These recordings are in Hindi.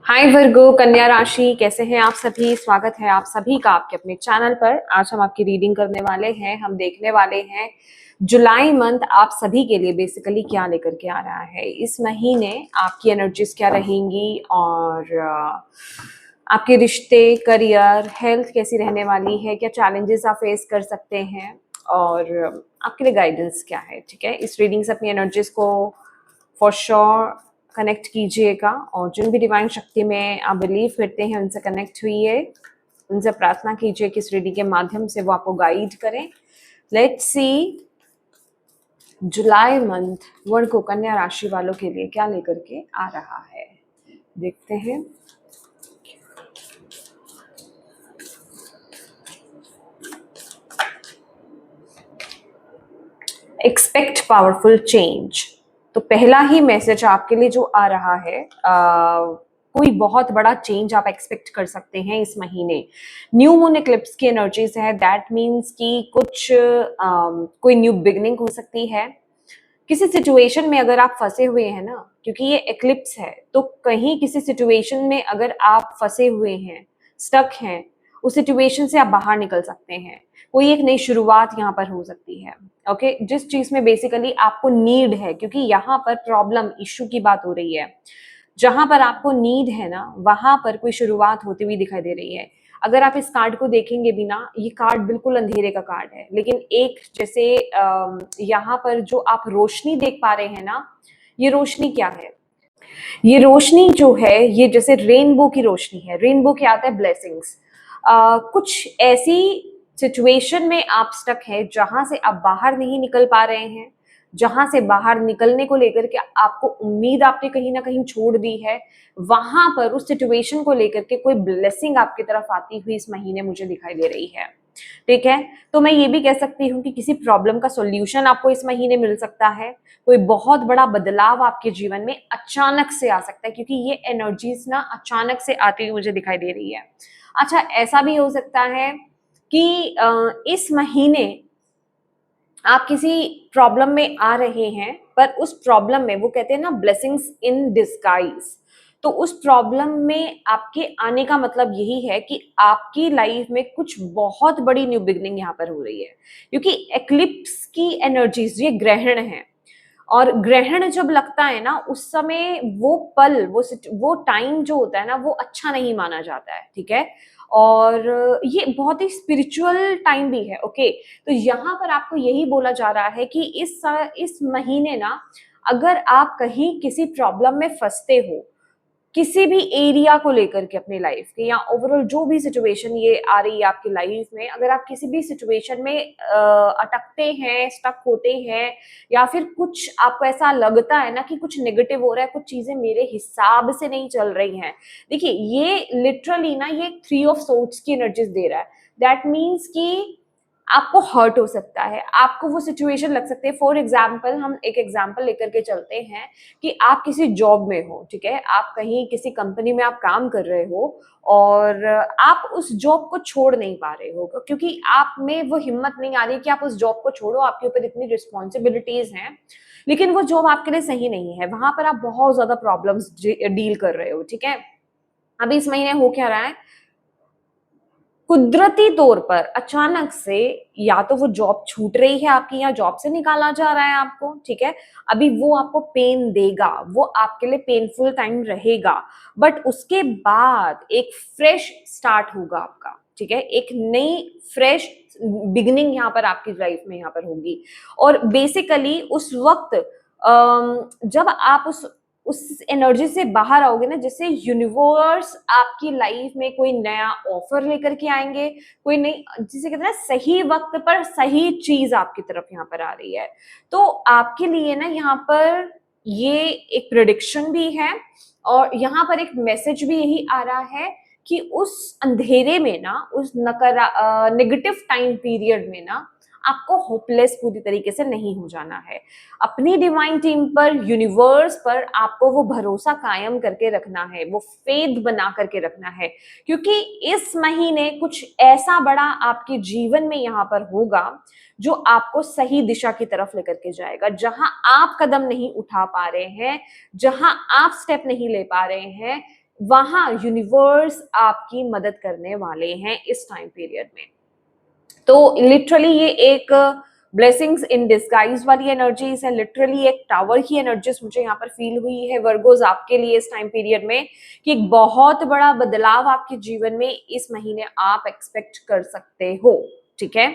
हाय वर्गो कन्या राशि, कैसे हैं आप सभी। स्वागत है आप सभी का आपके अपने चैनल पर। आज हम आपकी रीडिंग करने वाले हैं। हम देखने वाले हैं जुलाई मंथ आप सभी के लिए बेसिकली क्या लेकर के आ रहा है। इस महीने आपकी एनर्जीज क्या रहेंगी और आपके रिश्ते, करियर, हेल्थ कैसी रहने वाली है, क्या चैलेंजेस आप फेस कर सकते हैं और आपके लिए गाइडेंस क्या है। ठीक है, इस रीडिंग से अपनी एनर्जीज को फॉर श्योर कनेक्ट कीजिएगा और जिन भी डिवाइन शक्ति में आप बिलीव करते हैं उनसे कनेक्ट हुइए, उनसे प्रार्थना कीजिए कि इस रीडिंग के माध्यम से वो आपको गाइड करें। लेट्स सी जुलाई मंथ वर्गो कन्या राशि वालों के लिए क्या लेकर के आ रहा है, देखते हैं। एक्सपेक्ट पावरफुल चेंज, तो पहला ही मैसेज आपके लिए जो आ रहा है, कोई बहुत बड़ा चेंज आप एक्सपेक्ट कर सकते हैं इस महीने। न्यू मून एक्लिप्स की एनर्जीज है, दैट मीन्स कि कुछ कोई न्यू बिगनिंग हो सकती है। किसी सिचुएशन में अगर आप फंसे हुए हैं ना, क्योंकि ये एक्लिप्स है, तो कहीं किसी सिचुएशन में अगर आप फंसे हुए हैं, स्टक हैं, उस सिचुएशन से आप बाहर निकल सकते हैं। कोई एक नई शुरुआत यहाँ पर हो सकती है। ओके, जिस चीज में बेसिकली आपको नीड है, क्योंकि यहाँ पर प्रॉब्लम इश्यू की बात हो रही है, जहां पर आपको नीड है ना, वहां पर कोई शुरुआत होती हुई दिखाई दे रही है। अगर आप इस कार्ड को देखेंगे भी ना, ये कार्ड बिल्कुल अंधेरे का कार्ड है, लेकिन एक जैसे यहाँ पर जो आप रोशनी देख पा रहे हैं ना, ये रोशनी क्या है, ये रोशनी जो है ये जैसे रेनबो की रोशनी है। रेनबो क्या आता है, ब्लेसिंग्स। कुछ ऐसी सिचुएशन में आप स्टक है जहां से आप बाहर नहीं निकल पा रहे हैं, जहां से बाहर निकलने को लेकर के आपको उम्मीद आपने कहीं ना कहीं छोड़ दी है, वहां पर उस सिचुएशन को लेकर के कोई ब्लेसिंग आपकी तरफ आती हुई इस महीने मुझे दिखाई दे रही है। ठीक है, तो मैं ये भी कह सकती हूँ कि किसी प्रॉब्लम का सॉल्यूशन आपको इस महीने मिल सकता है। कोई बहुत बड़ा बदलाव आपके जीवन में अचानक से आ सकता है, क्योंकि ये एनर्जीज ना अचानक से आती हुई मुझे दिखाई दे रही है। अच्छा, ऐसा भी हो सकता है कि इस महीने आप किसी प्रॉब्लम में आ रहे हैं, पर उस प्रॉब्लम में, वो कहते हैं ना ब्लेसिंग्स इन डिस्गाइज, तो उस प्रॉब्लम में आपके आने का मतलब यही है कि आपकी लाइफ में कुछ बहुत बड़ी न्यू बिगनिंग यहाँ पर हो रही है। क्योंकि एक्लिप्स की एनर्जीज ये ग्रहण है, और ग्रहण जब लगता है ना, उस समय वो पल, वो टाइम जो होता है ना, वो अच्छा नहीं माना जाता है। ठीक है, और ये बहुत ही स्पिरिचुअल टाइम भी है। ओके, तो यहाँ पर आपको यही बोला जा रहा है कि इस महीने ना, अगर आप कहीं किसी प्रॉब्लम में फंसते हो, किसी भी एरिया को लेकर के अपनी लाइफ के, या ओवरऑल जो भी सिचुएशन ये आ रही है आपकी लाइफ में, अगर आप किसी भी सिचुएशन में अटकते हैं, स्टक होते हैं, या फिर कुछ आपको ऐसा लगता है ना कि कुछ नेगेटिव हो रहा है, कुछ चीजें मेरे हिसाब से नहीं चल रही हैं, देखिए ये लिटरली ना, ये 3 ऑफ सोर्ड्स की एनर्जीज दे रहा है। दैट मीन्स कि आपको हर्ट हो सकता है, आपको वो सिचुएशन लग सकती है। फॉर एग्जाम्पल, हम एक एग्जाम्पल लेकर के चलते हैं कि आप किसी जॉब में हो। ठीक है, आप कहीं किसी कंपनी में आप काम कर रहे हो और आप उस जॉब को छोड़ नहीं पा रहे हो, क्योंकि आप में वो हिम्मत नहीं आ रही कि आप उस जॉब को छोड़ो, आपके ऊपर इतनी रिस्पॉन्सिबिलिटीज हैं, लेकिन वो जॉब आपके लिए सही नहीं है, वहां पर आप बहुत ज्यादा प्रॉब्लम्स डील कर रहे हो। ठीक है, अभी इस महीने हो क्या रहा है, कुदरती तौर पर अचानक से या तो वो जॉब छूट रही है आपकी, या जॉब से निकाला जा रहा है आपको। ठीक है, अभी वो आपको पेन देगा, वो आपके लिए पेनफुल टाइम रहेगा, बट उसके बाद एक फ्रेश स्टार्ट होगा आपका। ठीक है, एक नई फ्रेश बिगिनिंग यहाँ पर आपकी लाइफ में यहाँ पर होगी। और बेसिकली उस वक्त जब आप उस एनर्जी से बाहर आओगे ना, जैसे यूनिवर्स आपकी लाइफ में कोई नया ऑफर लेकर के आएंगे, कोई नई, जिसे कहते हैं सही वक्त पर सही चीज आपकी तरफ यहाँ पर आ रही है। तो आपके लिए ना यहाँ पर ये एक प्रिडिक्शन भी है, और यहाँ पर एक मैसेज भी यही आ रहा है कि उस अंधेरे में ना, उस नेगेटिव टाइम पीरियड में ना, आपको होपलेस पूरी तरीके से नहीं हो जाना है। अपनी डिवाइन टीम पर, यूनिवर्स पर आपको वो भरोसा कायम करके रखना है, वो फेथ बना करके रखना है, क्योंकि इस महीने कुछ ऐसा बड़ा आपके जीवन में यहाँ पर होगा जो आपको सही दिशा की तरफ लेकर के जाएगा। जहां आप कदम नहीं उठा पा रहे हैं, जहां आप स्टेप नहीं ले पा रहे हैं, वहां यूनिवर्स आपकी मदद करने वाले हैं इस टाइम पीरियड में। तो लिटरली ये एक ब्लेसिंग्स इन डिस्गाइज वाली एनर्जीज है, लिटरली एक टावर की एनर्जीज मुझे यहाँ पर फील हुई है वर्गोज आपके लिए इस टाइम पीरियड में, कि एक बहुत बड़ा बदलाव आपके जीवन में इस महीने आप एक्सपेक्ट कर सकते हो, ठीक है।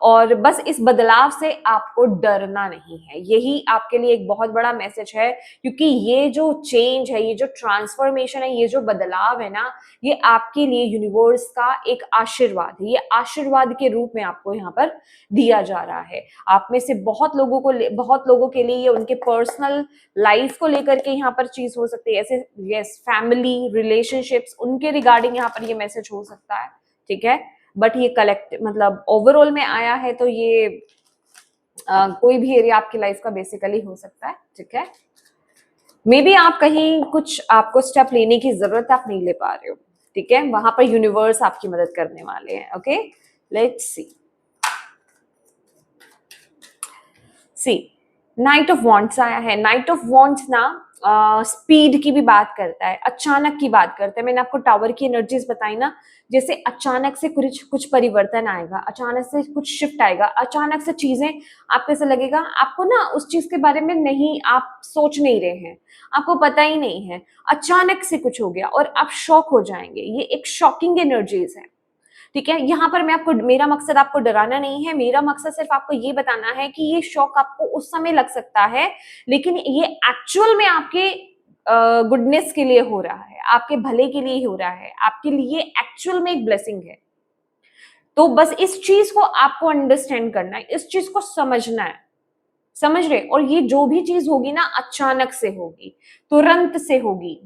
और बस इस बदलाव से आपको डरना नहीं है, यही आपके लिए एक बहुत बड़ा मैसेज है, क्योंकि ये जो चेंज है, ये जो ट्रांसफॉर्मेशन है, ये जो बदलाव है ना, ये आपके लिए यूनिवर्स का एक आशीर्वाद है। ये आशीर्वाद के रूप में आपको यहाँ पर दिया जा रहा है। आप में से बहुत लोगों के लिए ये उनके पर्सनल लाइफ को लेकर के यहाँ पर चीज हो सकती है, ऐसे यस फैमिली रिलेशनशिप्स उनके रिगार्डिंग यहाँ पर ये मैसेज हो सकता है, ठीक है। बट ये कलेक्ट मतलब ओवरऑल में आया है, तो ये कोई भी एरिया आपकी लाइफ का बेसिकली हो सकता है, ठीक है। मे बी आप कहीं कुछ आपको स्टेप लेने की जरूरत आप नहीं ले पा रहे हो, ठीक है, वहां पर यूनिवर्स आपकी मदद करने वाले हैं। Okay, let's see night of wants आया है। नाइट ऑफ वॉन्ट्स ना स्पीड की भी बात करता है, अचानक की बात करता है। मैंने आपको टावर की एनर्जीज बताई ना, जैसे अचानक से कुछ परिवर्तन आएगा, अचानक से कुछ शिफ्ट आएगा, अचानक से चीजें आपको ऐसा लगेगा, आपको ना उस चीज के बारे में नहीं, आप सोच नहीं रहे हैं, आपको पता ही नहीं है, अचानक से कुछ हो गया और आप शॉक हो जाएंगे। ये एक शॉकिंग एनर्जीज है, ठीक है। यहाँ पर मैं आपको, मेरा मकसद आपको डराना नहीं है, मेरा मकसद सिर्फ आपको ये बताना है कि ये शॉक आपको उस समय लग सकता है, लेकिन ये एक्चुअल में आपके गुडनेस के लिए हो रहा है, आपके भले के लिए हो रहा है, आपके लिए एक्चुअल में एक ब्लेसिंग है। तो बस इस चीज को आपको अंडरस्टैंड करना है, इस चीज को समझना है, समझ रहे। और ये जो भी चीज होगी ना, अचानक से होगी, तुरंत से होगी।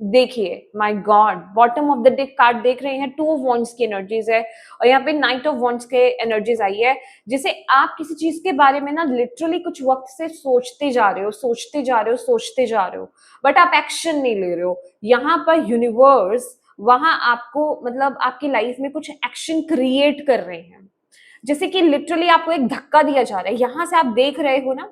देखिए my God, bottom of the deck card देख रहे हैं, टू ऑफ वॉन्ड्स की एनर्जीज है, और यहाँ पे नाइट ऑफ वॉन्ड्स के एनर्जीज आई है। जैसे आप किसी चीज के बारे में ना लिटरली कुछ वक्त से सोचते जा रहे हो, सोचते जा रहे हो, सोचते जा रहे हो, बट आप एक्शन नहीं ले रहे हो। यहाँ पर यूनिवर्स वहां आपको मतलब आपकी लाइफ में कुछ एक्शन क्रिएट कर रहे हैं, जैसे कि लिटरली आपको एक धक्का दिया जा रहा है। यहां से आप देख रहे हो ना,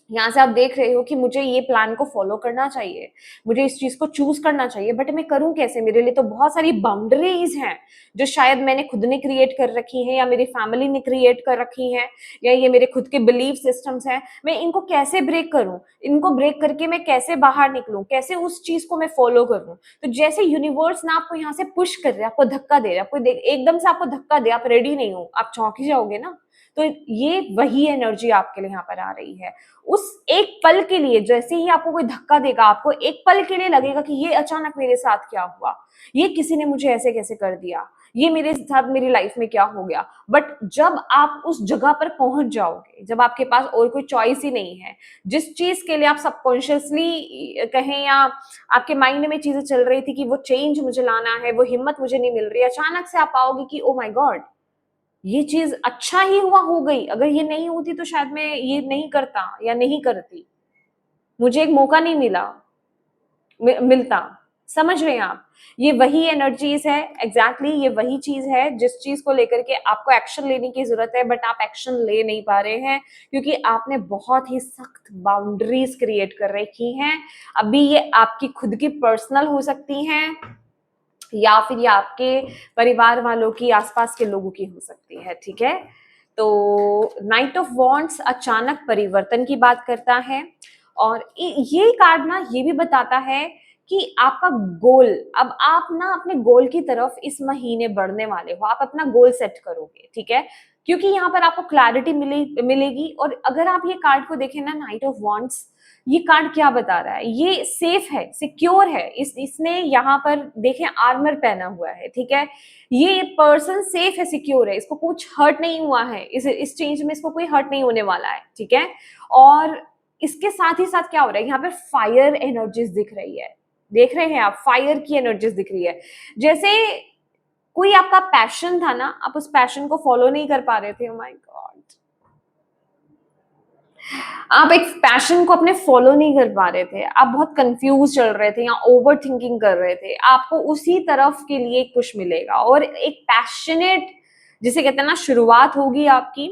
यहाँ से आप देख रहे हो कि मुझे ये प्लान को फॉलो करना चाहिए, मुझे इस चीज को चूज करना चाहिए, बट मैं करूं कैसे? मेरे लिए तो बहुत सारी बाउंड्रीज हैं जो शायद मैंने खुद ने क्रिएट कर रखी हैं, या मेरी फैमिली ने क्रिएट कर रखी हैं, या ये मेरे खुद के बिलीफ सिस्टम्स हैं। मैं इनको कैसे ब्रेक करूं? इनको ब्रेक करके मैं कैसे बाहर निकलूं? कैसे उस चीज को मैं फॉलो करूं? तो जैसे यूनिवर्स ना आपको यहाँ से पुश कर रहा है, आपको धक्का दे रहा है, आपको एकदम से आपको धक्का दे, आप रेडी नहीं हो, आप चौंक ही जाओगे ना। तो ये वही एनर्जी आपके लिए यहाँ पर आ रही है। उस एक पल के लिए, जैसे ही आपको कोई धक्का देगा, आपको एक पल के लिए लगेगा कि ये अचानक मेरे साथ क्या हुआ, ये किसी ने मुझे ऐसे कैसे कर दिया, ये मेरे साथ मेरी लाइफ में क्या हो गया। बट जब आप उस जगह पर पहुंच जाओगे, जब आपके पास और कोई चॉइस ही नहीं है, जिस चीज के लिए आप सबकॉन्शियसली कहें या आपके माइंड में चीजें चल रही थी कि वो चेंज मुझे लाना है, वो हिम्मत मुझे नहीं मिल रही, अचानक से आप पाओगे कि ओ माय गॉड, ये चीज अच्छा ही हुआ हो गई, अगर ये नहीं होती तो शायद मैं ये नहीं करता या नहीं करती, मुझे एक मौका नहीं मिलता। समझ रहे हैं आप? ये वही एनर्जीज है, एग्जैक्टली ये वही चीज है जिस चीज को लेकर के आपको एक्शन लेने की जरूरत है, बट आप एक्शन ले नहीं पा रहे हैं क्योंकि आपने बहुत ही सख्त बाउंड्रीज क्रिएट कर रखी हैं। अभी ये आपकी खुद की पर्सनल हो सकती हैं, या फिर ये आपके परिवार वालों की, आसपास के लोगों की हो सकती है, ठीक है। तो नाइट ऑफ वॉन्ड्स अचानक परिवर्तन की बात करता है, और ये कार्ड ना ये भी बताता है कि आपका गोल, अब आप ना अपने गोल की तरफ इस महीने बढ़ने वाले हो, आप अपना गोल सेट करोगे, ठीक है, क्योंकि यहाँ पर आपको क्लैरिटी मिलेगी। और अगर आप ये कार्ड को देखें ना, नाइट ऑफ वॉन्ड्स, ये कार्ड क्या बता रहा है? ये सेफ है, सिक्योर है, इसने यहाँ पर देखें आर्मर पहना हुआ है, ठीक है। ये पर्सन सेफ है, सिक्योर है, इसको कुछ हर्ट नहीं हुआ है, इस चेंज में इसको कोई हर्ट नहीं होने वाला है, ठीक है। और इसके साथ ही साथ क्या हो रहा है, यहाँ पे फायर एनर्जीज दिख रही है, देख रहे हैं आप, फायर की एनर्जीज दिख रही है। जैसे कोई आपका पैशन था ना, आप उस पैशन को फॉलो नहीं कर पा रहे थे, ओह माय गॉड, आप एक पैशन को अपने फॉलो नहीं कर पा रहे थे, आप बहुत कंफ्यूज चल रहे थे या ओवर थिंकिंग कर रहे थे, आपको उसी तरफ के लिए एक पुश मिलेगा और एक पैशनेट, जिसे कहते हैं ना, शुरुआत होगी आपकी,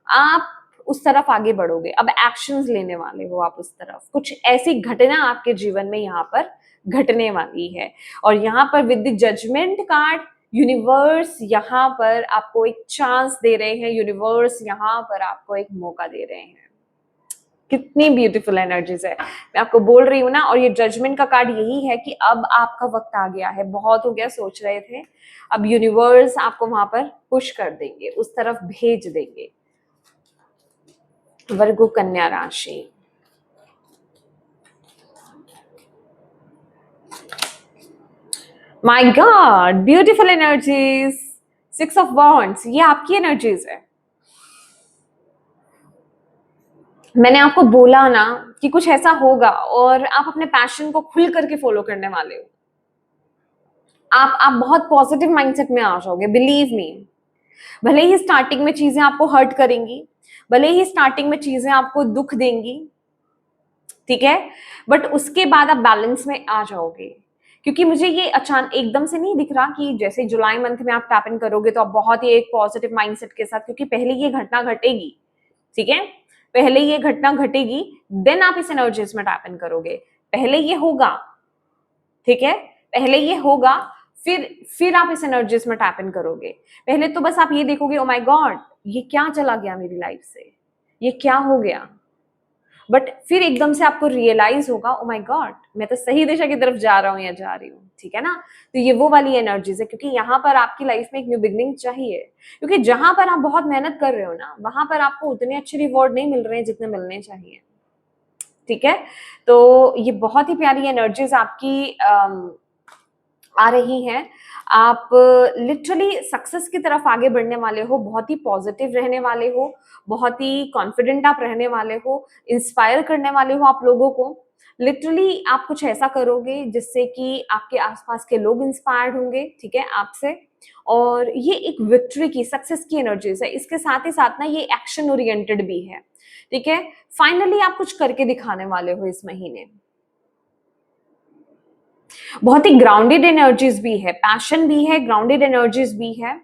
आप उस तरफ आगे बढ़ोगे, अब एक्शंस लेने वाले हो आप उस तरफ। कुछ ऐसी घटना आपके जीवन में यहाँ पर घटने वाली है। और यहाँ पर with the judgement card, universe यहाँ पर आपको एक चांस दे रहे हैं, यूनिवर्स यहाँ पर आपको एक मौका दे रहे हैं। कितनी ब्यूटीफुल एनर्जीज है, मैं आपको बोल रही हूँ ना। और ये जजमेंट का कार्ड यही है कि अब आपका वक्त आ गया है, बहुत हो गया सोच रहे थे, अब यूनिवर्स आपको वहां पर पुश कर देंगे, उस तरफ भेज देंगे। वर्गो कन्या राशि, my God, beautiful energies, 6 of wands, ये आपकी एनर्जीज है। मैंने आपको बोला ना कि कुछ ऐसा होगा और आप अपने पैशन को खुल करके फॉलो करने वाले हो। आप बहुत पॉजिटिव माइंडसेट में आ जाओगे, बिलीव मी। भले ही स्टार्टिंग में चीजें आपको हर्ट करेंगी, भले ही स्टार्टिंग में चीजें आपको दुख देंगी, ठीक है, बट उसके बाद आप बैलेंस में आ जाओगे। क्योंकि मुझे ये अचानक एकदम से नहीं दिख रहा कि जैसे जुलाई मंथ में आप टैप इन करोगे तो आप बहुत ही एक पॉजिटिव माइंडसेट के साथ, क्योंकि पहले ये घटना घटेगी, ठीक है, पहले ये घटना घटेगी, देन आप इस एनर्जीज में टैप इन करोगे। पहले ये होगा, ठीक है, पहले ये होगा, फिर आप इस एनर्जीज में टैप इन करोगे। पहले तो बस आप ये देखोगे, ओ माय गॉड, ये क्या चला गया मेरी लाइफ से, ये क्या हो गया, बट फिर एकदम से आपको रियलाइज होगा, ओ माय गॉड, मैं तो सही दिशा की तरफ जा रहा हूँ या जा रही हूँ, ठीक है ना। तो ये वो वाली एनर्जीज है, क्योंकि यहाँ पर आपकी लाइफ में एक न्यू बिगनिंग चाहिए। क्योंकि जहां पर आप बहुत मेहनत कर रहे हो ना, वहां पर आपको उतने अच्छे रिवॉर्ड नहीं मिल रहे हैं जितने मिलने चाहिए, ठीक है। तो ये बहुत ही प्यारी एनर्जीज आपकी आ रही हैं। आप लिटरली सक्सेस की तरफ आगे बढ़ने वाले हो, बहुत ही पॉजिटिव रहने वाले हो, बहुत ही कॉन्फिडेंट आप रहने वाले हो, इंस्पायर करने वाले हो आप लोगों को। लिटरली आप कुछ ऐसा करोगे जिससे कि आपके आसपास के लोग इंस्पायर्ड होंगे, ठीक है, आपसे। और ये एक विक्ट्री की, सक्सेस की एनर्जीज है। इसके साथ ही साथ ना ये एक्शन ओरिएंटेड भी है, ठीक है। फाइनली आप कुछ करके दिखाने वाले हो इस महीने। बहुत ही ग्राउंडेड एनर्जीज भी है, पैशन भी है, ग्राउंडेड एनर्जीज भी है।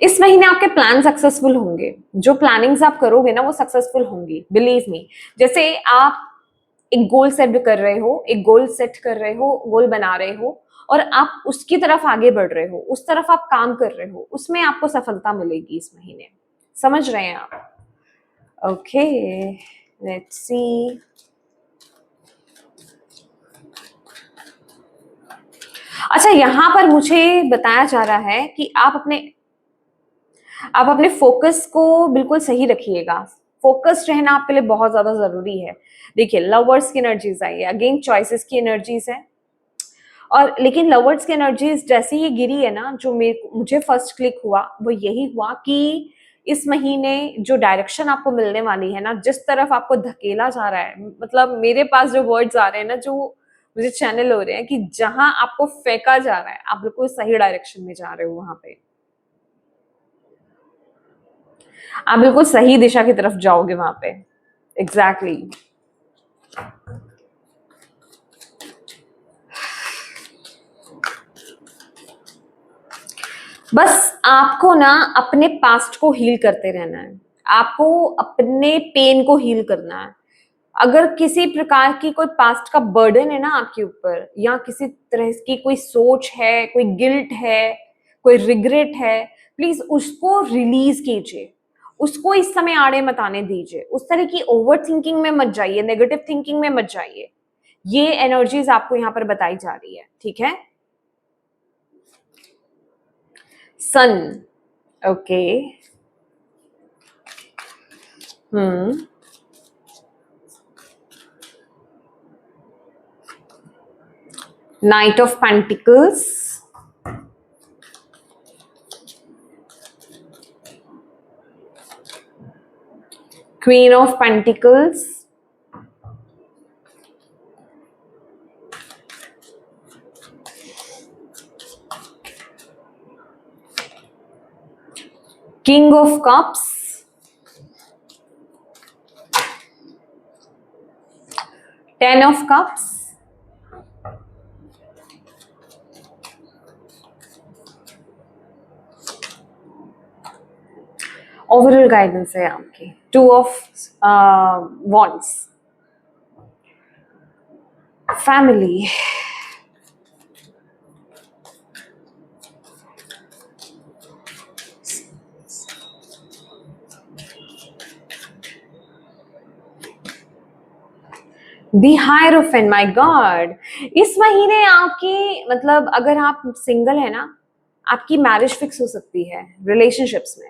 इस महीने आपके प्लान सक्सेसफुल होंगे, जो प्लानिंग्स आप करोगे ना वो सक्सेसफुल होंगी, बिलीव मी। जैसे आप एक गोल सेट कर रहे हो, एक गोल सेट कर रहे हो, गोल बना रहे हो, और आप उसकी तरफ आगे बढ़ रहे हो, उस तरफ आप काम कर रहे हो, उसमें आपको सफलता मिलेगी इस महीने। समझ रहे हैं आप? Okay, let's see. अच्छा, यहां पर मुझे बताया जा रहा है कि आप अपने फोकस को बिल्कुल सही रखिएगा। फोकस्ड रहना आपके लिए बहुत ज्यादा जरूरी है। देखिए, लवर्स की एनर्जीज आई है, अगेन चॉइसेस की एनर्जीज है। और लेकिन लवर्स की एनर्जीज जैसे ही गिरी है ना, जो मुझे फर्स्ट क्लिक हुआ वो यही हुआ कि इस महीने जो डायरेक्शन आपको मिलने वाली है ना, जिस तरफ आपको धकेला जा रहा है, मतलब मेरे पास जो वर्ड्स आ रहे हैं ना, जो मुझे चैनल हो रहे हैं कि जहां आपको फेंका जा रहा है, आप बिल्कुल सही डायरेक्शन में जा रहे हो, वहां पे आप बिल्कुल सही दिशा की तरफ जाओगे वहां पे। Exactly exactly. बस आपको ना अपने पास्ट को हील करते रहना है, आपको अपने पेन को हील करना है। अगर किसी प्रकार की कोई पास्ट का बर्डन है ना आपके ऊपर, या किसी तरह की कोई सोच है, कोई गिल्ट है, कोई रिग्रेट है, प्लीज उसको रिलीज कीजिए, उसको इस समय आड़े मत आने दीजिए। उस तरह की ओवर थिंकिंग में मत जाइए, नेगेटिव थिंकिंग में मत जाइए। ये एनर्जीज आपको यहाँ पर बताई जा रही है, ठीक है। सन, okay, Knight of Pentacles, Queen of Pentacles, King of Cups, Ten of Cups, overall guidance है आपकी 2 of wands, family, the hierophant, my God. इस महीने आपकी मतलब अगर आप सिंगल है ना, आपकी मैरिज फिक्स हो सकती है रिलेशनशिप्स में,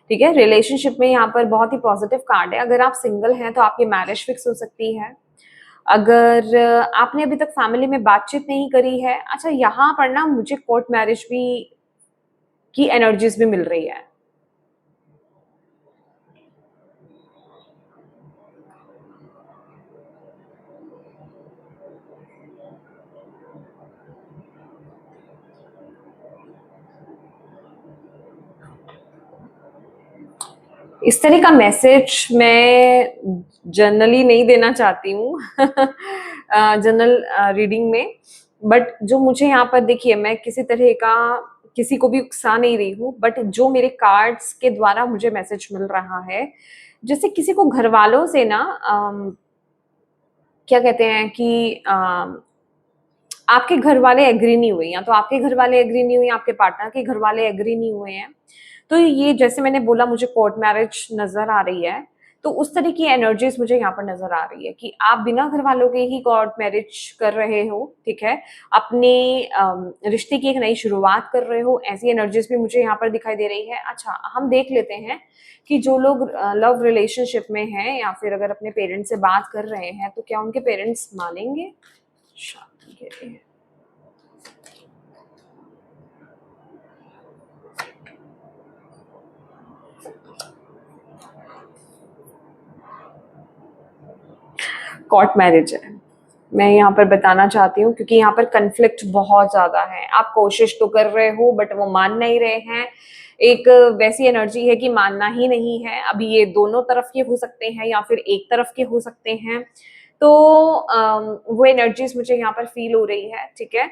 ठीक है। रिलेशनशिप में यहाँ पर बहुत ही पॉजिटिव कार्ड है। अगर आप सिंगल हैं तो आपकी मैरिज फिक्स हो सकती है। अगर आपने अभी तक फैमिली में बातचीत नहीं करी है, अच्छा यहाँ पर ना मुझे कोर्ट मैरिज भी की एनर्जीज भी मिल रही है। इस तरह का मैसेज मैं जनरली नहीं देना चाहती हूँ जनरल रीडिंग में, बट जो मुझे यहाँ पर देखिए, मैं किसी तरह का किसी को भी उकसा नहीं रही हूँ, बट जो मेरे कार्ड्स के द्वारा मुझे मैसेज मिल रहा है, जैसे किसी को घर वालों से ना क्या कहते हैं कि आपके घर वाले एग्री नहीं हुए, या तो आपके घर वाले एग्री नहीं हुए, आपके पार्टनर के घर वाले एग्री नहीं हुए हैं, तो ये जैसे मैंने बोला मुझे कोर्ट मैरिज नजर आ रही है, तो उस तरह की एनर्जीज मुझे यहाँ पर नजर आ रही है कि आप बिना घर वालों के ही कोर्ट मैरिज कर रहे हो, ठीक है, अपने रिश्ते की एक नई शुरुआत कर रहे हो, ऐसी एनर्जीज भी मुझे यहाँ पर दिखाई दे रही है। अच्छा, हम देख लेते हैं कि जो लोग लव रिलेशनशिप में हैं या फिर अगर अपने पेरेंट्स से बात कर रहे हैं तो क्या उनके पेरेंट्स मानेंगे शादी के लिए। कोर्ट मैरिज है, मैं यहाँ पर बताना चाहती हूँ, क्योंकि यहाँ पर कन्फ्लिक्ट बहुत ज्यादा है। आप कोशिश तो कर रहे हो बट वो मान नहीं रहे हैं। एक वैसी एनर्जी है कि मानना ही नहीं है। अभी ये दोनों तरफ के हो सकते हैं या फिर एक तरफ के हो सकते हैं, तो वो एनर्जीज मुझे यहाँ पर फील हो रही है, ठीक है।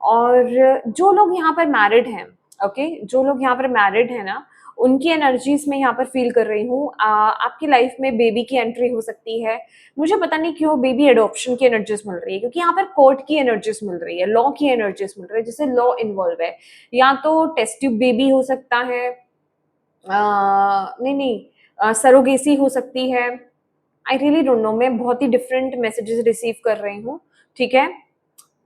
और जो लोग यहाँ पर मैरिड हैं, ओके, जो लोग यहाँ पर मैरिड है ना, उनकी एनर्जीज में यहाँ पर फील कर रही हूँ। आपकी लाइफ में बेबी की एंट्री हो सकती है। मुझे पता नहीं क्यों बेबी एडॉप्शन की एनर्जीज मिल रही है, क्योंकि यहाँ पर कोर्ट की एनर्जीज मिल रही है, लॉ की एनर्जीज मिल रही है, जिससे लॉ इन्वॉल्व है। या तो टेस्ट ट्यूब बेबी हो सकता है, नहीं नहीं, सरोगेसी हो सकती है। आई रियली डोंट नो, मैं बहुत ही डिफरेंट मैसेजेस रिसीव कर रही हूँ, ठीक है।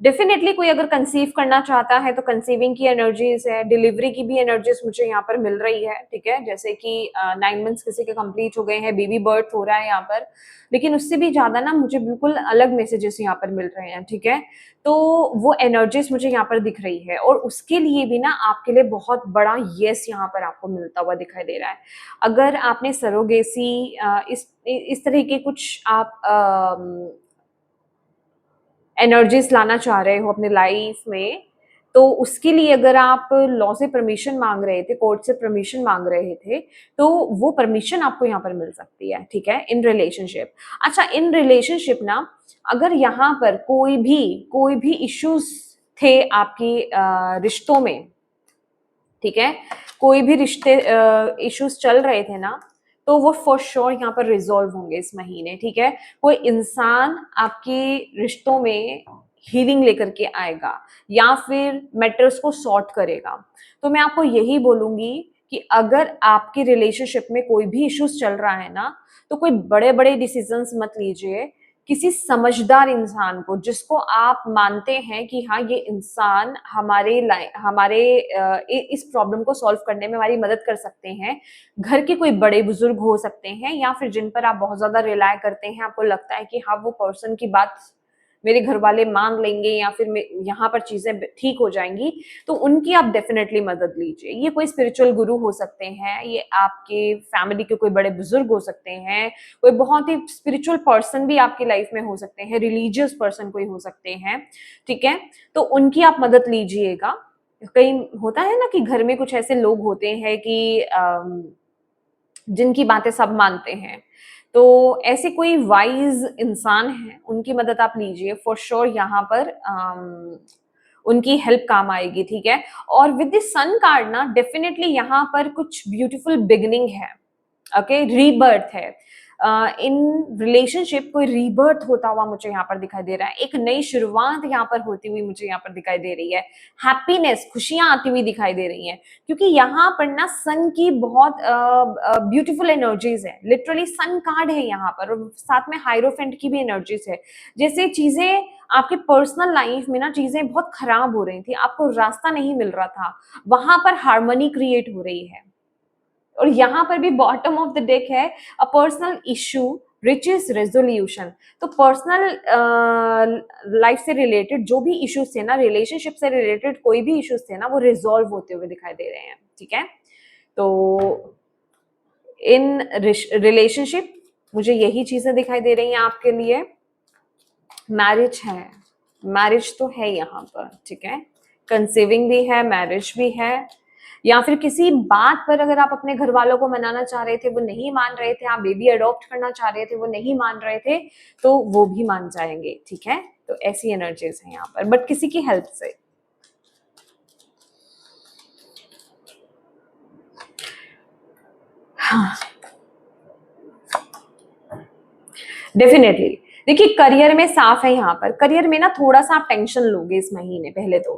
डेफिनेटली कोई अगर कंसीव करना चाहता है तो कंसीविंग की एनर्जीज है, डिलीवरी की भी एनर्जीज मुझे यहाँ पर मिल रही है, ठीक है। जैसे कि 9 मंथ्स किसी के कंप्लीट हो गए हैं, बेबी बर्थ हो रहा है यहाँ पर, लेकिन उससे भी ज्यादा ना मुझे बिल्कुल अलग मैसेजेस यहाँ पर मिल रहे हैं, ठीक है। तो वो एनर्जीज मुझे यहाँ पर दिख रही है, और उसके लिए भी ना आपके लिए बहुत बड़ा यस यहाँ पर आपको मिलता हुआ दिखाई दे रहा है। अगर आपने सरोगेसी इस तरह के कुछ आप एनर्जीज लाना चाह रहे हो अपने लाइफ में, तो उसके लिए अगर आप लॉ से परमिशन मांग रहे थे, कोर्ट से परमिशन मांग रहे थे, तो वो परमिशन आपको यहाँ पर मिल सकती है, ठीक है, इन रिलेशनशिप। अच्छा, इन रिलेशनशिप ना, अगर यहाँ पर कोई भी इश्यूज थे आपकी रिश्तों में, ठीक है, कोई भी रिश्ते इश्यूज चल रहे थे ना, तो वो फॉर श्योर यहाँ पर रिजॉल्व होंगे इस महीने, ठीक है। कोई इंसान आपके रिश्तों में हीलिंग लेकर के आएगा या फिर मैटर्स को सॉर्ट करेगा। तो मैं आपको यही बोलूंगी कि अगर आपके रिलेशनशिप में कोई भी इश्यूज चल रहा है ना, तो कोई बड़े बड़े डिसीजंस मत लीजिए। किसी समझदार इंसान को, जिसको आप मानते हैं कि हाँ ये इंसान हमारे इस प्रॉब्लम को सॉल्व करने में हमारी मदद कर सकते हैं, घर के कोई बड़े बुजुर्ग हो सकते हैं, या फिर जिन पर आप बहुत ज्यादा रिलाय करते हैं, आपको लगता है कि हाँ वो पर्सन की बात मेरे घर वाले मान लेंगे या फिर यहाँ पर चीजें ठीक हो जाएंगी, तो उनकी आप डेफिनेटली मदद लीजिए। ये कोई स्पिरिचुअल गुरु हो सकते हैं, ये आपके फैमिली के कोई बड़े बुजुर्ग हो सकते हैं, कोई बहुत ही स्पिरिचुअल पर्सन भी आपकी लाइफ में हो सकते हैं, रिलीजियस पर्सन कोई हो सकते हैं, ठीक है। तो उनकी आप मदद लीजिएगा। कई होता है ना कि घर में कुछ ऐसे लोग होते हैं कि जिनकी बातें सब मानते हैं, तो ऐसे कोई वाइज इंसान है, उनकी मदद आप लीजिए फॉर श्योर। यहाँ पर उनकी हेल्प काम आएगी, ठीक है। और विद द सन कार्ड ना डेफिनेटली यहाँ पर कुछ ब्यूटीफुल बिगनिंग है, ओके, रीबर्थ है। इन रिलेशनशिप कोई रीबर्थ होता हुआ मुझे यहाँ पर दिखाई दे रहा है, एक नई शुरुआत यहाँ पर होती हुई मुझे यहाँ पर दिखाई दे रही है, हैप्पीनेस, खुशियां आती हुई दिखाई दे रही हैं, क्योंकि यहाँ पर ना सन की बहुत ब्यूटीफुल एनर्जीज है, लिटरली सन कार्ड है यहाँ पर, और साथ में हाइरोफेंट की भी एनर्जीज है। जैसे चीजें आपके पर्सनल लाइफ में ना चीजें बहुत खराब हो रही थी, आपको रास्ता नहीं मिल रहा था, वहां पर हार्मनी क्रिएट हो रही है। और यहां पर भी बॉटम ऑफ द डेक है a personal issue riches resolution. तो पर्सनल लाइफ से रिलेटेड जो भी इश्यूज थे ना, रिलेशनशिप से रिलेटेड कोई भी इश्यूज थे ना, वो रिजॉल्व होते हुए दिखाई दे रहे हैं, ठीक है। तो इन रिलेशनशिप मुझे यही चीजें दिखाई दे रही हैं आपके लिए। मैरिज है, मैरिज तो है यहाँ पर, ठीक है, कंसीविंग भी है, मैरिज भी है, या फिर किसी बात पर अगर आप अपने घर वालों को मनाना चाह रहे थे, वो नहीं मान रहे थे, आप बेबी अडॉप्ट करना चाह रहे थे, वो नहीं मान रहे थे, तो वो भी मान जाएंगे, ठीक है। तो ऐसी एनर्जीज है यहाँ पर, बट किसी की हेल्प से। हाँ, डेफिनेटली देखिए करियर में साफ है, यहाँ पर करियर में ना थोड़ा सा आप टेंशन लोगे इस महीने। पहले तो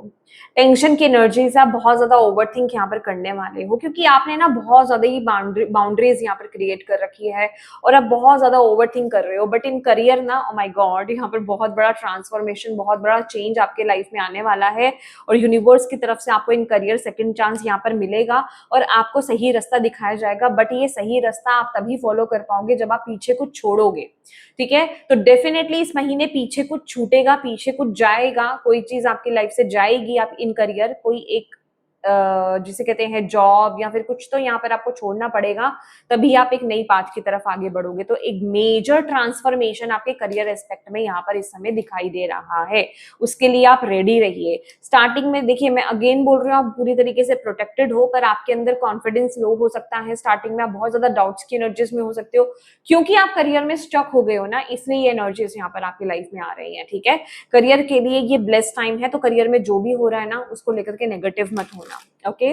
टेंशन की एनर्जी से आप बहुत ज्यादा ओवरथिंक यहाँ पर करने वाले हो, क्योंकि आपने ना बहुत ज्यादा ही बाउंड्रीज यहाँ पर क्रिएट कर रखी है और आप बहुत ज्यादा ओवरथिंक कर रहे हो। बट इन करियर ना, ओ माय गॉड, यहाँ पर बहुत बड़ा ट्रांसफॉर्मेशन, बहुत बड़ा चेंज आपके लाइफ में आने वाला है, और यूनिवर्स की तरफ से आपको इन करियर सेकंड चांस यहाँ पर मिलेगा और आपको सही रास्ता दिखाया जाएगा। बट ये सही रास्ता आप तभी फॉलो कर पाओगे जब आप पीछे कुछ छोड़ोगे, ठीक है। तो डेफिनेटली इस महीने पीछे कुछ छूटेगा, पीछे कुछ जाएगा, कोई चीज आपकी लाइफ से जाएगी। आप इन करियर कोई एक जिसे कहते हैं जॉब या फिर कुछ, तो यहाँ पर आपको छोड़ना पड़ेगा, तभी आप एक नई पाथ की तरफ आगे बढ़ोगे। तो एक मेजर ट्रांसफॉर्मेशन आपके करियर एस्पेक्ट में यहाँ पर इस समय दिखाई दे रहा है, उसके लिए आप रेडी रहिए। स्टार्टिंग में देखिए, मैं अगेन बोल रही हूँ, आप पूरी तरीके से प्रोटेक्टेड हो, पर आपके अंदर कॉन्फिडेंस लो हो सकता है। स्टार्टिंग में आप बहुत ज्यादा डाउट्स की एनर्जीज में हो सकते हो, क्योंकि आप करियर में स्टक हो गए हो ना, इसलिए ये एनर्जीज यहाँ पर आपकी लाइफ में आ रही है, ठीक है। करियर के लिए ये ब्लेस्ड टाइम है, तो करियर में जो भी हो रहा है ना, उसको लेकर के नेगेटिव मत होना, ओके।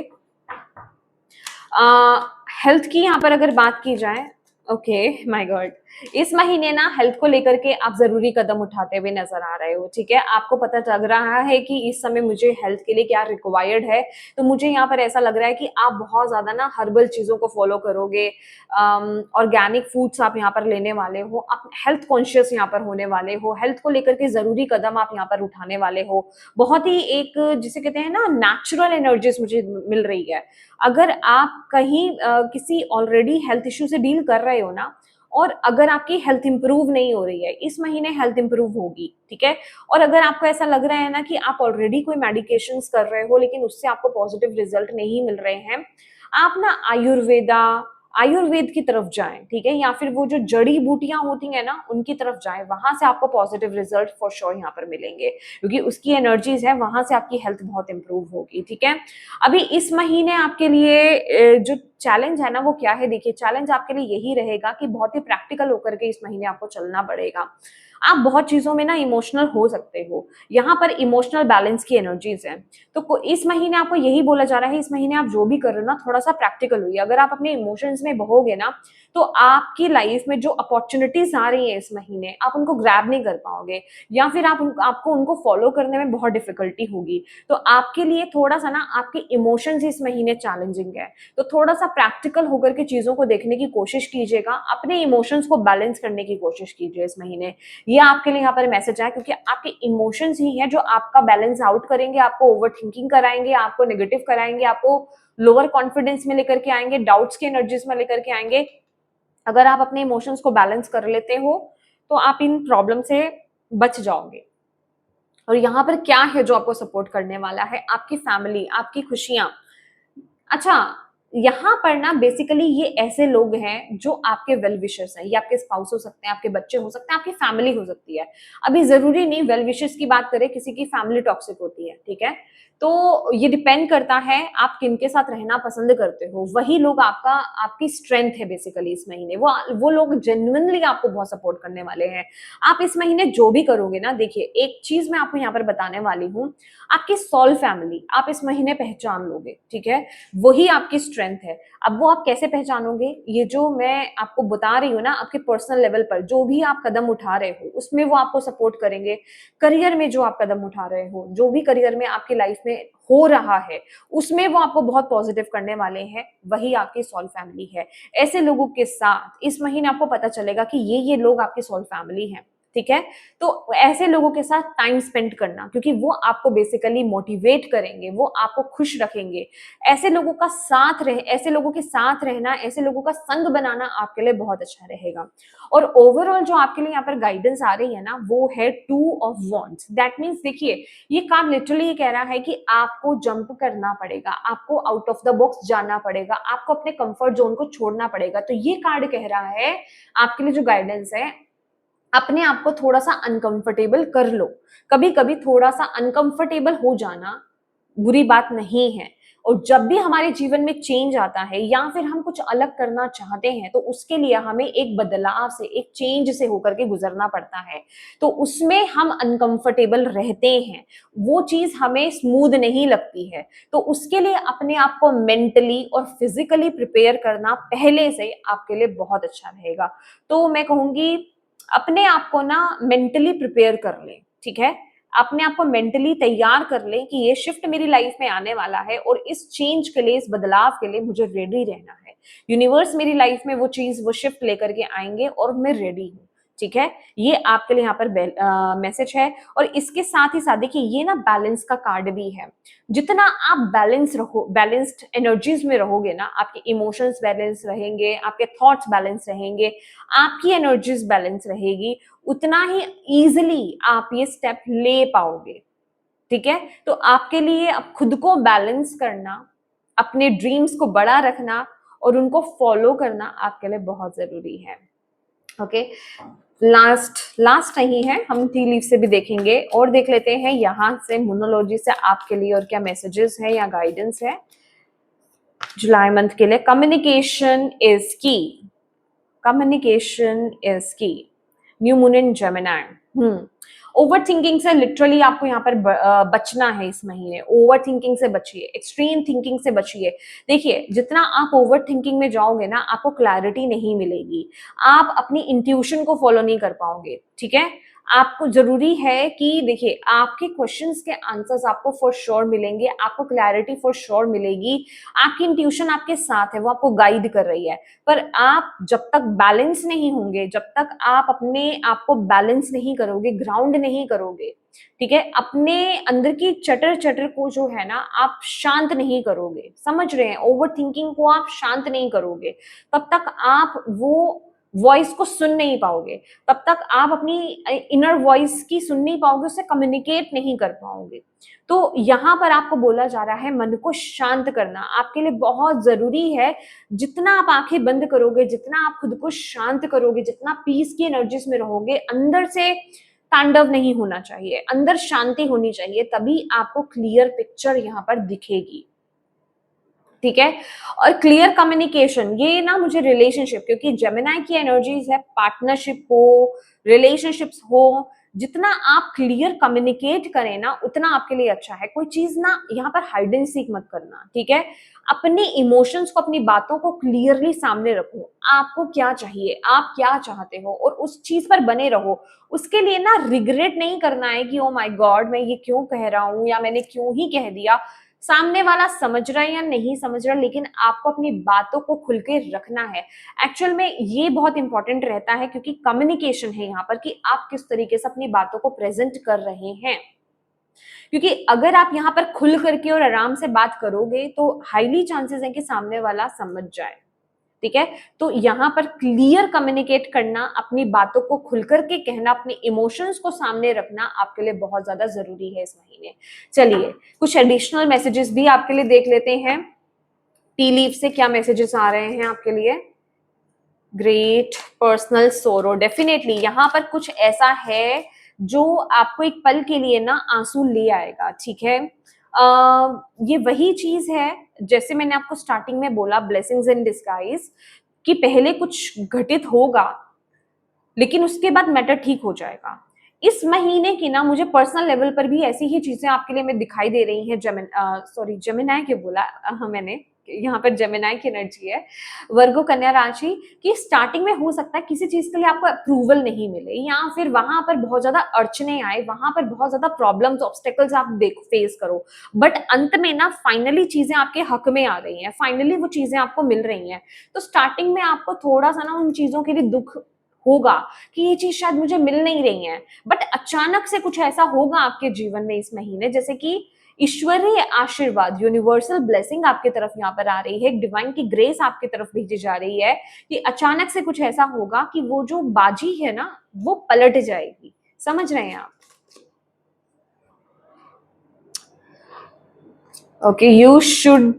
हेल्थ की यहाँ पर अगर बात की जाए, ओके, माय गॉड, इस महीने ना हेल्थ को लेकर के आप जरूरी कदम उठाते हुए नजर आ रहे हो, ठीक है। आपको पता चल रहा है कि इस समय मुझे हेल्थ के लिए क्या रिक्वायर्ड है, तो मुझे यहाँ पर ऐसा लग रहा है कि आप बहुत ज्यादा ना हर्बल चीजों को फॉलो करोगे, ऑर्गेनिक फूड्स आप यहाँ पर लेने वाले हो, आप हेल्थ कॉन्शियस यहाँ पर होने वाले हो, हेल्थ को लेकर के जरूरी कदम आप यहाँ पर उठाने वाले हो। बहुत ही एक जिसे कहते हैं ना नेचुरल एनर्जीज मुझे मिल रही है। अगर आप कहीं किसी ऑलरेडी हेल्थ इश्यू से डील कर रहे हो ना, और अगर आपकी हेल्थ इंप्रूव नहीं हो रही है, इस महीने हेल्थ इंप्रूव होगी, ठीक है। और अगर आपको ऐसा लग रहा है ना कि आप ऑलरेडी कोई मेडिकेशंस कर रहे हो लेकिन उससे आपको पॉजिटिव रिजल्ट नहीं मिल रहे हैं, आप ना आयुर्वेद की तरफ जाएं, ठीक है, या फिर वो जो जड़ी बूटियां होती हैं ना, उनकी तरफ जाएं, वहां से आपको पॉजिटिव रिजल्ट फॉर श्योर यहाँ पर मिलेंगे, क्योंकि उसकी एनर्जीज है, वहां से आपकी हेल्थ बहुत इंप्रूव होगी, ठीक है। अभी इस महीने आपके लिए जो चैलेंज है ना, वो क्या है, देखिए चैलेंज आपके लिए यही रहेगा कि बहुत ही प्रैक्टिकल होकर के इस महीने आपको चलना पड़ेगा। आप बहुत चीजों में ना इमोशनल हो सकते हो, यहाँ पर इमोशनल बैलेंस की एनर्जीज है। तो इस महीने आपको यही बोला जा रहा है, इस महीने आप जो भी कर रहे हो ना, थोड़ा सा प्रैक्टिकल हुई। अगर आप अपने इमोशंस में बहोगे ना, तो आपकी लाइफ में जो अपॉर्चुनिटीज आ रही है इस महीने, आप उनको ग्रैब नहीं कर पाओगे, या फिर आपको उनको फॉलो करने में बहुत डिफिकल्टी होगी। तो आपके लिए थोड़ा सा ना आपके इमोशंस इस महीने चैलेंजिंग है, तो थोड़ा सा प्रैक्टिकल होकर के चीजों को देखने की कोशिश कीजिएगा, अपने इमोशंस को बैलेंस करने की कोशिश कीजिए इस महीने। ये आपके लिए यहाँ पर मैसेज है, क्योंकि आपके इमोशंस ही है जो आपका बैलेंस आउट करेंगे, आपको ओवर थिंकिंग कराएंगे, आपको नेगेटिव कराएंगे, आपको लोअर कॉन्फिडेंस में लेकर के आएंगे, डाउट्स की एनर्जीज में लेकर के आएंगे। अगर आप अपने इमोशंस को बैलेंस कर लेते हो, तो आप इन प्रॉब्लम से बच जाओगे। और यहाँ पर क्या है जो आपको सपोर्ट करने वाला है, आपकी फैमिली, आपकी खुशियां। अच्छा, यहाँ पर ना बेसिकली ये ऐसे लोग हैं जो आपके वेल विशर्स हैं, ये आपके स्पाउस हो सकते हैं, आपके बच्चे हो सकते हैं, आपकी फैमिली हो सकती है। अभी जरूरी नहीं वेल विशर्स की बात करें, किसी की फैमिली टॉक्सिक होती है, ठीक है। तो ये डिपेंड करता है आप किनके साथ रहना पसंद करते हो, वही लोग आपकी स्ट्रेंथ है बेसिकली इस महीने। वो लोग जेन्युइनली आपको बहुत सपोर्ट करने वाले हैं। आप इस महीने जो भी करोगे ना, देखिए एक चीज मैं आपको यहाँ पर बताने वाली हूँ, आपकी सोल फैमिली आप इस महीने पहचान लोगे, ठीक है। वही आपकी स्ट्रेंथ है। अब वो आप कैसे पहचानोगे, ये जो मैं आपको बता रही हूँ ना, आपके पर्सनल लेवल पर जो भी आप कदम उठा रहे हो उसमें वो आपको सपोर्ट करेंगे। करियर में जो आप कदम उठा रहे हो, जो भी करियर में आपकी लाइफ में हो रहा है, उसमें वो आपको बहुत पॉजिटिव करने वाले हैं, वही आपकी सोल फैमिली है। ऐसे लोगों के साथ इस महीने आपको पता चलेगा कि ये लोग आपकी सोल फैमिली हैं, ठीक है। तो ऐसे लोगों के साथ टाइम स्पेंड करना, क्योंकि वो आपको बेसिकली मोटिवेट करेंगे, वो आपको खुश रखेंगे। ऐसे लोगों ऐसे लोगों के साथ रहना, ऐसे लोगों का संग बनाना आपके लिए बहुत अच्छा रहेगा। और ओवरऑल जो आपके लिए यहाँ पर गाइडेंस आ रही है ना, वो है 2 ऑफ वॉन्ड्स। दैट मीन्स देखिए, ये कार्ड लिटरली ये कह रहा है कि आपको जंप करना पड़ेगा, आपको आउट ऑफ द बॉक्स जाना पड़ेगा, आपको अपने कंफर्ट जोन को छोड़ना पड़ेगा। तो ये कार्ड कह रहा है आपके लिए जो गाइडेंस है, अपने आप को थोड़ा सा अनकंफर्टेबल कर लो। कभी कभी थोड़ा सा अनकंफर्टेबल हो जाना बुरी बात नहीं है। और जब भी हमारे जीवन में चेंज आता है या फिर हम कुछ अलग करना चाहते हैं, तो उसके लिए हमें एक बदलाव से, एक चेंज से होकर के गुजरना पड़ता है। तो उसमें हम अनकंफर्टेबल रहते हैं, वो चीज हमें स्मूथ नहीं लगती है। तो उसके लिए अपने आप को मेंटली और फिजिकली प्रिपेयर करना पहले से आपके लिए बहुत अच्छा रहेगा। तो मैं कहूंगी अपने आप को ना मेंटली प्रिपेयर कर लें, ठीक है। अपने आप को मेंटली तैयार कर लें कि ये शिफ्ट मेरी लाइफ में आने वाला है और इस चेंज के लिए, इस बदलाव के लिए मुझे रेडी रहना है। यूनिवर्स मेरी लाइफ में वो चीज, वो शिफ्ट लेकर के आएंगे और मैं रेडी हूँ, ठीक है। ये आपके लिए यहाँ पर मैसेज है। और इसके साथ ही साथ देखिए, ये ना बैलेंस का कार्ड भी है। जितना आप बैलेंस्ड एनर्जीज में रहोगे ना, आपके इमोशंस बैलेंस रहेंगे, आपके थॉट्स बैलेंस रहेंगे, आपकी एनर्जीज बैलेंस रहेगी, उतना ही इजिली आप ये स्टेप ले पाओगे, ठीक है। तो आपके लिए अब खुद को बैलेंस करना, अपने ड्रीम्स को बड़ा रखना और उनको फॉलो करना आपके लिए बहुत जरूरी है। ओके, लास्ट नहीं है, हम टी लीफ से भी देखेंगे और देख लेते हैं यहाँ से मोनोलॉजी से आपके लिए और क्या मैसेजेस है या गाइडेंस है जुलाई मंथ के लिए। कम्युनिकेशन इज की, कम्युनिकेशन इज की। New moon in Gemini. Over thinking से लिटरली आपको यहाँ पर बचना है इस महीने। ओवर थिंकिंग से बचिए, एक्सट्रीम थिंकिंग से बचिए। देखिए, जितना आप ओवर थिंकिंग में जाओगे ना, आपको क्लैरिटी नहीं मिलेगी, आप अपनी इंट्यूशन को फॉलो नहीं कर पाओगे, ठीक है। आपको जरूरी है कि देखिए, आपके क्वेश्चंस के आंसर्स आपको फॉर श्योर मिलेंगे, आपको क्लैरिटी फॉर श्योर मिलेगी। आपकी इंट्यूशन आपके साथ है, वो आपको गाइड कर रही है। पर आप जब तक बैलेंस नहीं होंगे, जब तक आप अपने आप को बैलेंस नहीं करोगे, ग्राउंड नहीं करोगे, ठीक है, अपने अंदर की चटर चटर को जो है ना, आप शांत नहीं करोगे, समझ रहे हैं, ओवर थिंकिंग को आप शांत नहीं करोगे, तब तक आप वो वॉइस को सुन नहीं पाओगे, तब तक आप अपनी इनर वॉइस की सुन नहीं पाओगे, उससे कम्युनिकेट नहीं कर पाओगे। तो यहाँ पर आपको बोला जा रहा है मन को शांत करना आपके लिए बहुत जरूरी है। जितना आप आंखें बंद करोगे, जितना आप खुद को शांत करोगे, जितना पीस की एनर्जीज में रहोगे, अंदर से तांडव नहीं होना चाहिए, अंदर शांति होनी चाहिए, तभी आपको क्लियर पिक्चर यहाँ पर दिखेगी, ठीक है। और क्लियर कम्युनिकेशन, ये ना मुझे रिलेशनशिप, क्योंकि जेमिनी की एनर्जीज है, पार्टनरशिप हो, रिलेशनशिप्स हो, जितना आप क्लियर कम्युनिकेट करें ना, उतना आपके लिए अच्छा है। कोई चीज ना यहाँ पर हाइड एंड सीक मत करना, ठीक है। अपने इमोशंस को, अपनी बातों को क्लियरली सामने रखो, आपको क्या चाहिए, आप क्या चाहते हो, और उस चीज पर बने रहो। उसके लिए ना रिग्रेट नहीं करना है कि ओ माय गॉड मैं ये क्यों कह रहा हूं या मैंने क्यों ही कह दिया। सामने वाला समझ रहा है या नहीं समझ रहा, लेकिन आपको अपनी बातों को खुल के रखना है। एक्चुअल में ये बहुत इंपॉर्टेंट रहता है, क्योंकि कम्युनिकेशन है यहाँ पर कि आप किस तरीके से अपनी बातों को प्रेजेंट कर रहे हैं। क्योंकि अगर आप यहाँ पर खुल करके और आराम से बात करोगे, तो हाईली चांसेस है कि सामने वाला समझ जाए, ठीक है। तो यहाँ पर क्लियर कम्युनिकेट करना, अपनी बातों को खुलकर के कहना, अपने इमोशंस को सामने रखना आपके लिए बहुत ज्यादा जरूरी है इस महीने। चलिए, कुछ एडिशनल मैसेजेस भी आपके लिए देख लेते हैं। टी लीव से क्या मैसेजेस आ रहे हैं आपके लिए? ग्रेट पर्सनल सोरो, डेफिनेटली यहाँ पर कुछ ऐसा है जो आपको एक पल के लिए ना आंसू ले आएगा, ठीक है। ये वही चीज है जैसे मैंने आपको स्टार्टिंग में बोला, ब्लेसिंग्स इन डिस्गाइज, कि पहले कुछ घटित होगा लेकिन उसके बाद मैटर ठीक हो जाएगा। इस महीने की ना मुझे पर्सनल लेवल पर भी ऐसी ही चीजें आपके लिए में दिखाई दे रही हैं। जेमिनाई के बोला मैंने, यहाँ पर जेमिनाई की एनर्जी है, वर्गो कन्या राशि की स्टार्टिंग में हो सकता है किसी चीज के लिए आपको अप्रूवल नहीं मिले, या फिर वहां पर बहुत ज्यादा अड़चने आए, वहां पर बहुत ज्यादा प्रॉब्लम्स ऑब्स्टेकल्स आप देखो फेस करो, बट अंत में ना फाइनली चीजें आपके हक में आ रही हैं, फाइनली वो चीजें आपको मिल रही हैं। तो स्टार्टिंग में आपको थोड़ा सा ना उन चीजों के लिए दुख होगा कि ये चीज शायद मुझे मिल नहीं रही है, बट अचानक से कुछ ऐसा होगा आपके जीवन में इस महीने, जैसे कि ईश्वरीय आशीर्वाद, यूनिवर्सल ब्लेसिंग आपके तरफ यहाँ पर आ रही है, एक डिवाइन की ग्रेस आपकी तरफ भेजी जा रही है कि अचानक से कुछ ऐसा होगा कि वो जो बाजी है ना वो पलट जाएगी। समझ रहे हैं आप? Okay, you should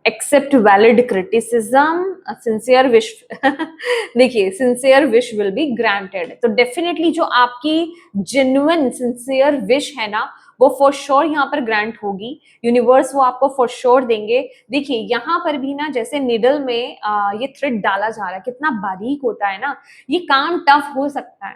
accept valid criticism, sincere wish देखिए, sincere wish will be granted. तो डेफिनेटली जो आपकी जेन्युइन सिंसियर विश है ना वो फॉर श्योर यहाँ पर ग्रांट होगी, यूनिवर्स वो आपको फॉर श्योर देंगे। देखिए यहाँ पर भी ना जैसे निडल में ये थ्रेड डाला जा रहा है, कितना बारीक होता है ना, ये काम टफ हो सकता है,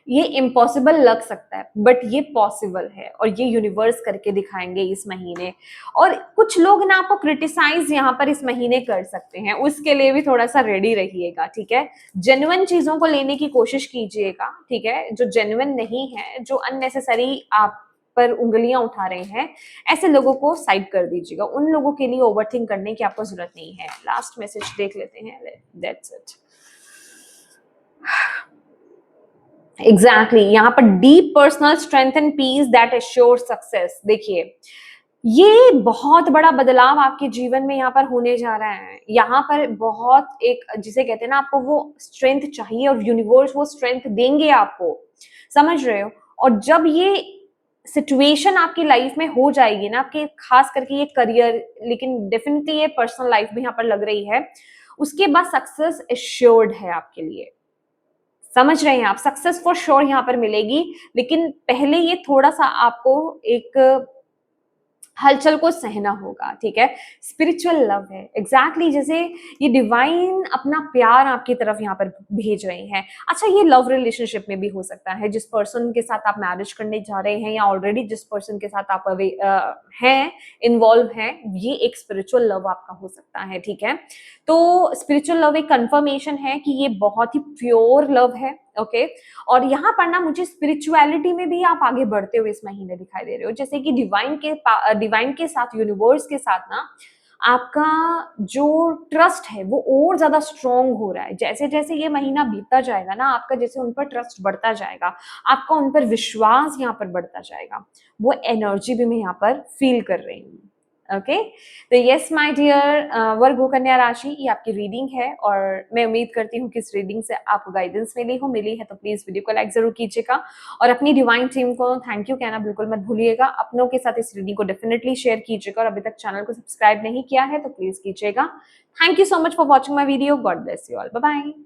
ये इम्पॉसिबल लग सकता है, बट ये पॉसिबल है और ये यूनिवर्स करके दिखाएंगे इस महीने। और कुछ लोग ना आपको क्रिटिसाइज यहाँ पर इस महीने कर सकते हैं, उसके लिए भी थोड़ा सा रेडी रहिएगा, ठीक है। जेन्युइन चीजों को लेने की कोशिश कीजिएगा, ठीक है। जो जेन्युइन नहीं है, जो अननेसेसरी आप पर उंगलियां उठा रहे हैं, ऐसे लोगों को साइड कर दीजिएगा, उन लोगों के लिए ओवरथिंक करने की आपको जरूरत नहीं है। लास्ट मैसेज देख लेते हैं, दैट्स इट। एग्जैक्टली यहाँ पर deep personal strength and peace that assure success. देखिए ये बहुत बड़ा बदलाव आपके जीवन में यहाँ पर होने जा रहा है। यहाँ पर बहुत एक जिसे कहते हैं ना, आपको वो स्ट्रेंथ चाहिए और यूनिवर्स वो स्ट्रेंथ देंगे आपको, समझ रहे हो। और जब ये सिचुएशन आपकी लाइफ में हो जाएगी ना, आपके खास करके ये करियर, लेकिन डेफिनेटली ये पर्सनल लाइफ भी यहाँ पर लग रही है, उसके बाद सक्सेस एश्योर्ड है आपके लिए। समझ रहे हैं आप? सक्सेस फॉर श्योर यहाँ पर मिलेगी, लेकिन पहले ये थोड़ा सा आपको एक हलचल को सहना होगा, ठीक है। स्पिरिचुअल लव है, एग्जैक्टली जैसे ये डिवाइन अपना प्यार आपकी तरफ यहाँ पर भेज रहे हैं। अच्छा, ये लव रिलेशनशिप में भी हो सकता है, जिस पर्सन के साथ आप मैरिज करने जा रहे हैं या ऑलरेडी जिस पर्सन के साथ आप हैं, इन्वॉल्व हैं, ये एक स्पिरिचुअल लव आपका हो सकता है, ठीक है। तो स्पिरिचुअल लव एक कंफर्मेशन है कि ये बहुत ही प्योर लव है, ओके। और यहाँ पर ना मुझे स्पिरिचुअलिटी में भी आप आगे बढ़ते हुए इस महीने दिखाई दे रहे हो, जैसे कि डिवाइन के साथ, यूनिवर्स के साथ ना आपका जो ट्रस्ट है वो और ज्यादा स्ट्रॉन्ग हो रहा है। जैसे जैसे ये महीना बीतता जाएगा ना, आपका जैसे उन पर ट्रस्ट बढ़ता जाएगा, आपका उन पर विश्वास यहाँ पर बढ़ता जाएगा, वो एनर्जी भी मैं यहाँ पर फील कर रही हूँ, ओके। तो यस माय डियर वर्गो कन्या राशि, ये आपकी रीडिंग है और मैं उम्मीद करती हूँ कि इस रीडिंग से आपको गाइडेंस मिली है तो प्लीज वीडियो को लाइक जरूर कीजिएगा और अपनी डिवाइन टीम को थैंक यू कहना बिल्कुल मत भूलिएगा। अपनों के साथ इस रीडिंग को डेफिनेटली शेयर कीजिएगा और अभी तक चैनल को सब्सक्राइब नहीं किया है तो प्लीज कीजिएगा। Thank you so much for watching my video. God bless you all, bye bye.